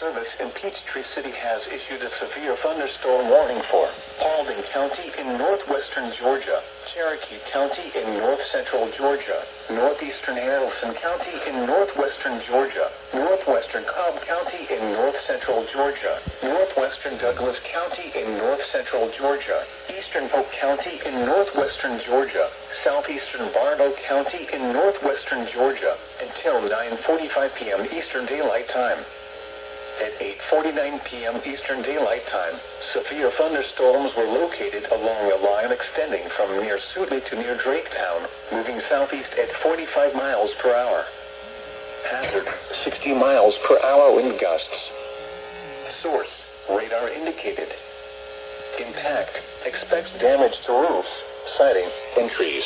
Service in Peachtree City has issued a severe thunderstorm warning for Paulding County in northwestern Georgia, Cherokee County in north-central Georgia, northeastern Haralson County in northwestern Georgia, northwestern Cobb County in north-central Georgia, northwestern Douglas County in north-central Georgia, eastern Polk County in northwestern Georgia, southeastern Bartow County in northwestern Georgia, until 9:45 p.m. Eastern Daylight Time. At 8:49 p.m. Eastern Daylight Time, severe thunderstorms were located along a line extending from near Sutley to near Draketown, moving southeast at 45 miles per hour. Hazard, 60 miles per hour wind gusts. Source, radar indicated. Impact, expects damage to roofs, siding, and trees.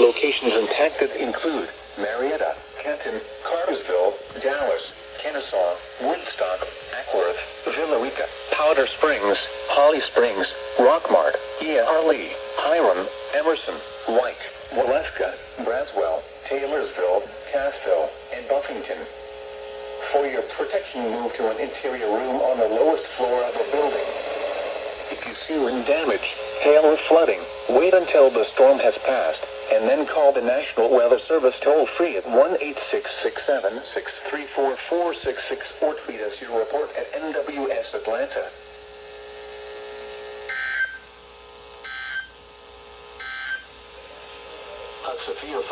Locations impacted include Marietta, Canton, Cartersville, Dallas, Kennesaw, Woodstock, Ackworth, Villa Rica, Powder Springs, Holly Springs, Rockmart, E.R.Lee, Hiram, Emerson, White, Waleska, Braswell, Taylorsville, Cassville, and Buffington. For your protection, move to an interior room on the lowest floor of a building. If you see wind damage, hail or flooding, wait until the storm has passed, and then call the National Weather Service toll-free at 1-866-763-4466 or tweet us your report at NWS Atlanta. A severe